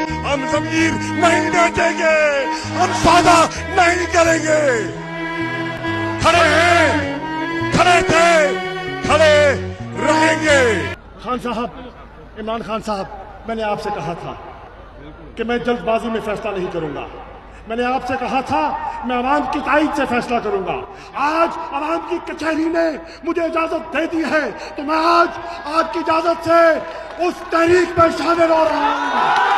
हम जमीर नहीं बेचेंगे, हम सौदा नहीं करेंगे। खड़े हैं, खड़े थे, खड़े रहेंगे। खान साहब, इमरान खान साहब, मैंने आपसे कहा था कि मैं जल्दबाजी में फैसला नहीं करूंगा। मैंने आपसे कहा था मैं आवाम की ताईद से फैसला करूंगा। आज आवाम की कचहरी ने मुझे इजाजत दे दी है, तो मैं आज आपकी इजाजत से उस तहरीक में शामिल हो रहा हूं।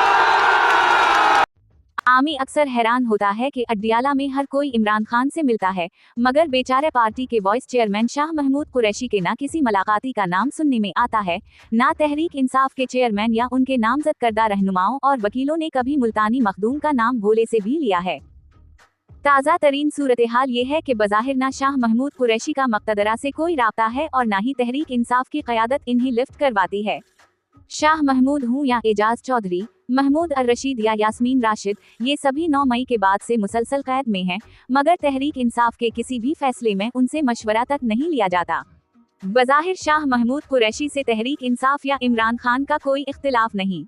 आमी अक्सर हैरान होता है कि अड्डियाला में हर कोई इमरान खान से मिलता है, मगर बेचारे पार्टी के वाइस चेयरमैन शाह महमूद कुरैशी के ना किसी मुलाकाती का नाम सुनने में आता है, ना तहरीक इंसाफ के चेयरमैन या उनके नामजद करदा रहनुमाओं और वकीलों ने कभी मुल्तानी मखदूम का नाम भोले से भी लिया है। ताज़ा तरीन सूरत हाल ये है कि बज़ाहिर ना शाह महमूद कुरैशी का मक्तदरा से कोई राब्ता है और ना ही तहरीक इंसाफ की क़यादत इन्हें लिफ्ट करवाती है। शाह महमूद हूँ या एजाज चौधरी, महमूद अर रशीद या यास्मीन राशिद, ये सभी 9 मई के बाद से मुसलसल कैद में हैं, मगर तहरीक इंसाफ के किसी भी फैसले में उनसे मशवरा तक नहीं लिया जाता। बज़ाहिर शाह महमूद कुरैशी से तहरीक इंसाफ या इमरान खान का कोई इख्तिलाफ नहीं।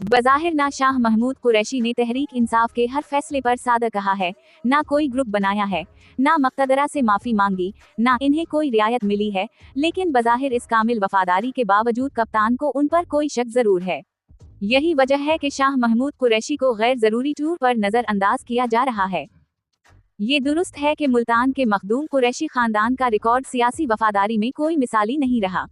बज़ाहिर ना शाह महमूद कुरैशी ने तहरीक इंसाफ के हर फैसले पर सादा कहा है, ना कोई ग्रुप बनाया है, ना मक्तदरा से माफ़ी मांगी, ना इन्हें कोई रियायत मिली है, लेकिन बज़ाहिर इस कामिल वफादारी के बावजूद कप्तान को उन पर कोई शक जरूर है। यही वजह है कि शाह महमूद कुरैशी को गैर जरूरी टूर पर नजरअंदाज किया जा रहा है। ये दुरुस्त है कि मुल्तान के मखदूम कुरैशी खानदान का रिकॉर्ड सियासी वफादारी में कोई मिसाली नहीं रहा।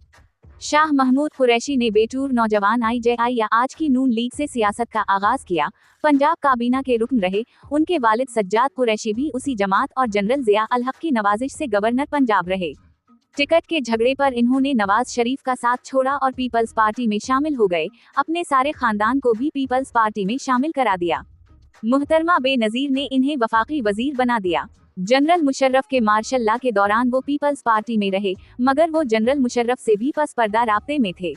शाह महमूद कुरैशी ने बेटूर नौजवान IJI या आज की नून लीग से सियासत का आगाज किया, पंजाब काबीना के रुकन रहे, उनके वालिद सज्जाद कुरैशी भी उसी जमात और जनरल जिया अल हक की नवाजिश से गवर्नर पंजाब रहे। टिकट के झगड़े पर इन्होंने नवाज शरीफ का साथ छोड़ा और पीपल्स पार्टी में शामिल हो गए, अपने सारे खानदान को भी पीपल्स पार्टी में शामिल करा दिया। मुहतरमा बेनजीर ने इन्हें वफाकी वजीर बना दिया। जनरल मुशर्रफ के मार्शल लॉ के दौरान वो पीपल्स पार्टी में रहे, मगर वो जनरल मुशर्रफ से भी पस पर्दा राब्ते में थे।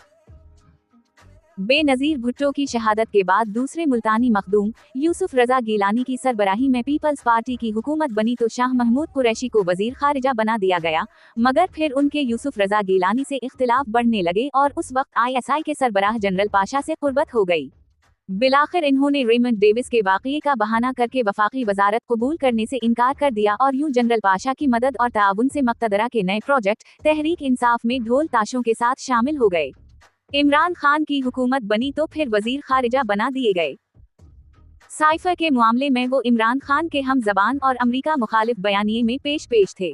बेनजीर भुट्टो की शहादत के बाद दूसरे मुल्तानी मखदूम यूसुफ रजा गीलानी की सरबराही में पीपल्स पार्टी की हुकूमत बनी तो शाह महमूद कुरैशी को वजीर खारिजा बना दिया गया, मगर फिर उनके यूसुफ रजा गीलानी से इख्तिलाफ बढ़ने लगे और उस वक्त ISI के सरबराह जनरल पाशा से कुर्बत हो गई। बिलाखिर इन्होंने रेमंड डेविस के वाक़ये का बहाना करके वफाकी वजारत कबूल करने से इनकार कर दिया और यूं जनरल पाशा की मदद और ताउन से मक्तदरा के नए प्रोजेक्ट तहरीक इंसाफ में ढोल ताशों के साथ शामिल हो गए। इमरान खान की हुकूमत बनी तो फिर वजीर खारिजा बना दिए गए। साइफर के मामले में वो इमरान खान के हम जबान और अमरीका मुखालिफ बयानिए में पेश थे।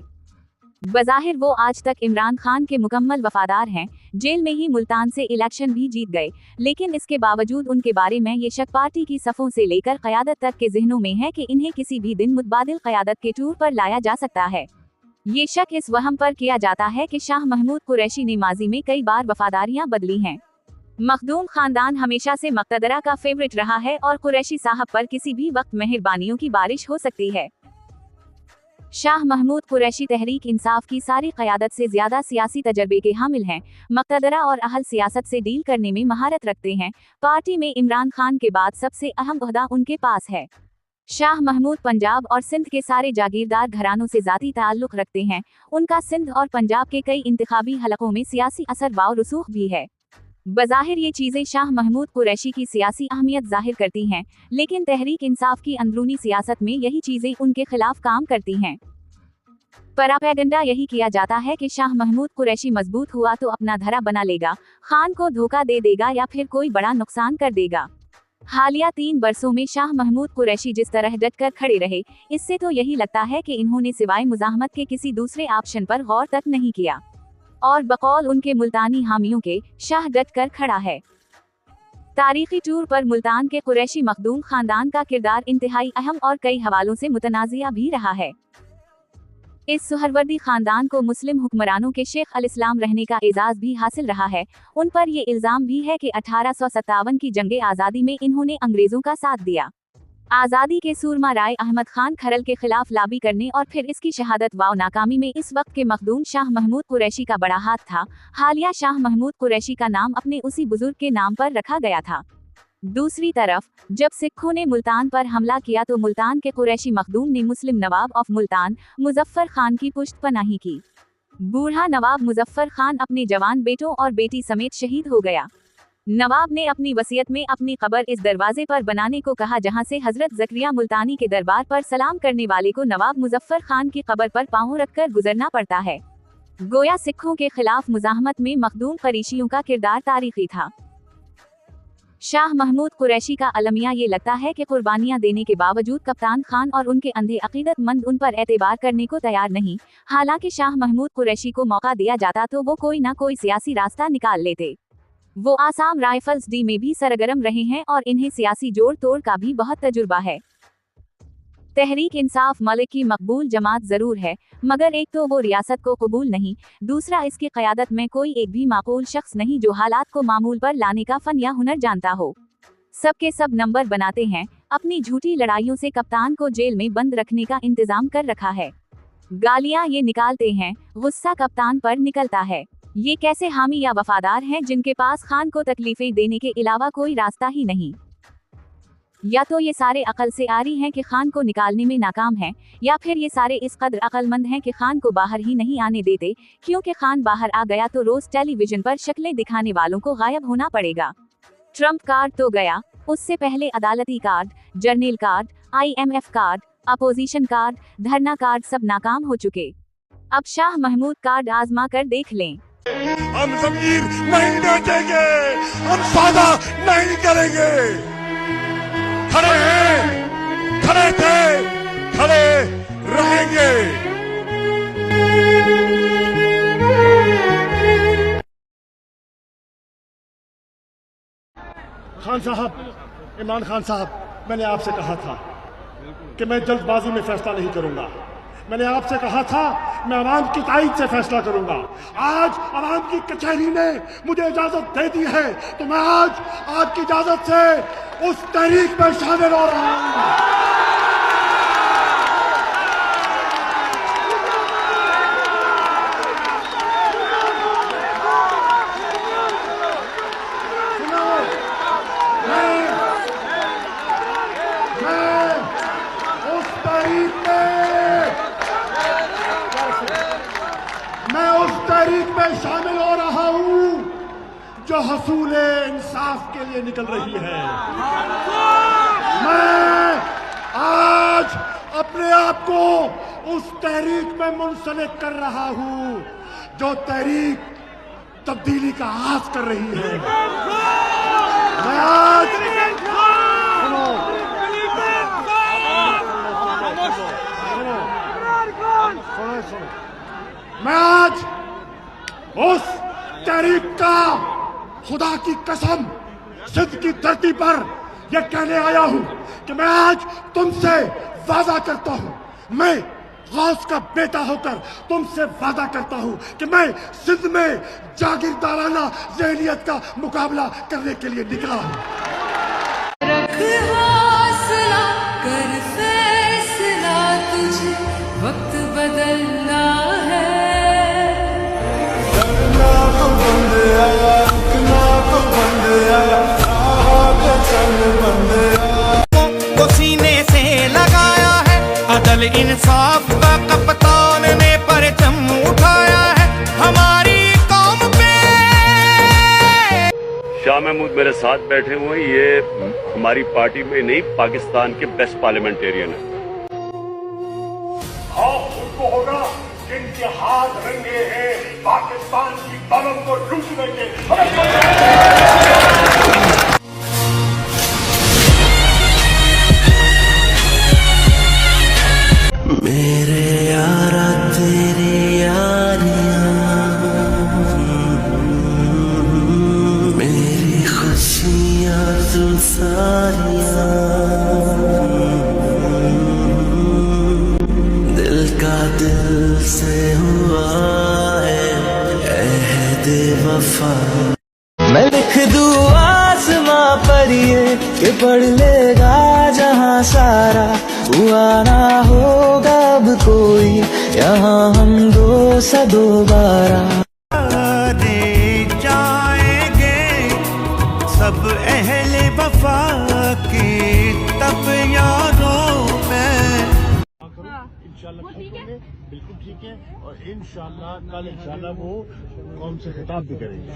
बज़ाहिर वो आज तक इमरान खान के मुकम्मल वफादार हैं, जेल में ही मुल्तान से इलेक्शन भी जीत गए, लेकिन इसके बावजूद उनके बारे में ये शक पार्टी की सफ़ों से लेकर क़यादत तक के ज़हनों में है कि इन्हें किसी भी दिन मुतबादिल क़यादत के टूर पर लाया जा सकता है। ये शक इस वहम पर किया जाता है कि शाह महमूद कुरैशी ने माजी में कई बार वफादारियां बदली हैं। मखदूम खानदान हमेशा से मक्तदरा का फेवरेट रहा है और कुरैशी साहब पर किसी भी वक्त मेहरबानियों की बारिश हो सकती है। शाह महमूद कुरैशी तहरीक इंसाफ की सारी क़यादत से ज्यादा सियासी तजर्बे के हामिल हैं, मक्तदरा और अहल सियासत से डील करने में महारत रखते हैं। पार्टी में इमरान खान के बाद सबसे अहम ओहदा उनके पास है। शाह महमूद पंजाब और सिंध के सारे जागीरदार घरानों से ज़ाती ताल्लुक़ रखते हैं। उनका सिंध और पंजाब के कई इंतखाबी हलकों में सियासी असर व रसूख भी है। बज़ाहिर ये चीज़ें शाह महमूद कुरैशी की सियासी अहमियत जाहिर करती हैं, लेकिन तहरीक इंसाफ की अंदरूनी सियासत में यही चीज़ें उनके खिलाफ काम करती हैं। प्रोपेगेंडा यही किया जाता है कि शाह महमूद कुरैशी मजबूत हुआ तो अपना धरा बना लेगा, खान को धोखा दे देगा या फिर कोई बड़ा नुकसान कर देगा। हालिया 3 बरसों में शाह महमूद कुरैशी जिस तरह डटकर खड़े रहे, इससे तो यही लगता है कि इन्होंने सिवाय मुज़ाहमत के किसी दूसरे ऑप्शन पर गौर तक नहीं किया, और बकौल उनके मुल्तानी हामियों के, शाह डटकर खड़ा है। तारीखी टूर पर मुल्तान के कुरैशी मखदूम खानदान का किरदार इंतहाई अहम और कई हवालों से मुतनाज़िया भी रहा है। इस सुहरवर्दी खानदान को मुस्लिम हुक्मरानों के शेख अल इस्लाम रहने का एजाज भी हासिल रहा है। उन पर ये इल्ज़ाम भी है कि 1857 की जंगे आज़ादी में इन्होंने अंग्रेज़ों का साथ दिया। आज़ादी के सूरमा राय अहमद खान खरल के खिलाफ लाबी करने और फिर इसकी शहादत व नाकामी में इस वक्त के मखदूम शाह महमूद कुरैशी का बड़ा हाथ था। हालिया शाह महमूद कुरैशी का नाम अपने उसी बुजुर्ग के नाम पर रखा गया था। दूसरी तरफ जब सिखों ने मुल्तान पर हमला किया तो मुल्तान के कुरैशी मखदूम ने मुस्लिम नवाब ऑफ मुल्तान मुजफ्फर खान की पुश्तपनाही की। बूढ़ा नवाब मुजफ्फर खान अपने जवान बेटों और बेटी समेत शहीद हो गया। नवाब ने अपनी वसीयत में अपनी कब्र इस दरवाजे पर बनाने को कहा जहां से हजरत जकरिया मुल्तानी के दरबार पर सलाम करने वाले को नवाब मुजफ्फर खान की कब्र पर पांव रखकर गुजरना पड़ता है। गोया सिखों के खिलाफ मुजाहमत में मखदूम कुरैशियों का किरदार तारीखी था। शाह महमूद कुरैशी का अलमिया ये लगता है कि कुर्बानियां देने के बावजूद कप्तान खान और उनके अंधे अकीदतमंद उन पर एतबार करने को तैयार नहीं। हालांकि शाह महमूद कुरैशी को मौका दिया जाता तो वो कोई ना कोई सियासी रास्ता निकाल लेते। वो आसाम राइफल्स डी में भी सरगर्म रहे हैं और इन्हें सियासी जोड़ तोड़ का भी बहुत तजुर्बा है। तहरीक इंसाफ मलिक की मकबूल जमात जरूर है, मगर एक तो वो रियासत को कबूल नहीं, दूसरा इसकी क़यादत में कोई एक भी माकूल शख्स नहीं जो हालात को मामूल पर लाने का फन या हुनर जानता हो। सबके सब नंबर बनाते हैं, अपनी झूठी लड़ाइयों से कप्तान को जेल में बंद रखने का इंतजाम कर रखा है। गालियां ये निकालते हैं, गुस्सा कप्तान पर निकलता है। ये कैसे हामी या वफादार हैं जिनके पास खान को तकलीफें देने के अलावा कोई रास्ता ही नहीं। या तो ये सारे अकल से आरी हैं कि खान को निकालने में नाकाम हैं, या फिर ये सारे इस कदर अक्लमंद हैं कि खान को बाहर ही नहीं आने देते, क्योंकि खान बाहर आ गया तो रोज टेलीविजन पर शक्लें दिखाने वालों को गायब होना पड़ेगा। ट्रम्प कार्ड तो गया, उससे पहले अदालती card, journal card, IMF card, opposition card, धरना कार्ड सब नाकाम हो चुके। अब शाह महमूद कार्ड आजमा कर देख लें। हम जमीर नहीं बेचेंगे, हम सौदा नहीं करेंगे। खड़े हैं, खड़े थे, खड़े रहेंगे। खान साहब, इमरान खान साहब, मैंने आपसे कहा था कि मैं जल्दबाजी में फैसला नहीं करूंगा। मैंने आपसे कहा था मैं आवाम की ताईद से फैसला करूंगा। आज आवाम की कचहरी ने मुझे इजाजत दे दी है, तो मैं आज आपकी इजाजत से उस तहरीक में शामिल हो रहा हूं। मैं उस तहरीक में शामिल हो रहा हूं जो हसूले इंसाफ के लिए निकल रही है। मैं आज अपने आप को उस तहरीक में मुंसलिक कर रहा हूं जो तहरीक तब्दीली का आगाज कर रही है। मैं आज मैं आज उस तहरीक का खुदा की कसम सिंध की धरती पर यह कहने आया हूं कि मैं आज तुमसे वादा करता हूं, मैं गौस का बेटा होकर तुमसे वादा करता हूं कि मैं सिंध में जागीरदाराना ज़हनियत का मुकाबला करने के लिए निकला हूं। रख हौसला, कर फैसला, तुझे वक्त बदलना है। को सीने से लगाया है, अदल इंसाफ का कप्तान ने परचम उठाया है हमारी कौम पे। शाह महमूद मेरे साथ बैठे हुए हैं, ये हमारी पार्टी में नहीं पाकिस्तान के बेस्ट पार्लियामेंटेरियन है। उनको होगा कि इनके हाथ रंगे हैं पाकिस्तान की दौलत को लूटने के। मेरे यारा तेरी यारियां, मेरी खुशियां तू सारियां, दिल का दिल से हुआ है अहद वफा। मैं लिख दूं आसमां पर ये कि पढ़ लेगा जहां सारा, हुआ ना होगा अब कोई यहाँ हम दो सा दोबारा। जाएंगे सब अहले वफा के तब यारों में। इंशाल्लाह ठीक है, बिल्कुल। ठीक है, और इंशाल्लाह कल इंशाल्लाह वो कौम से खिताब भी करेंगे।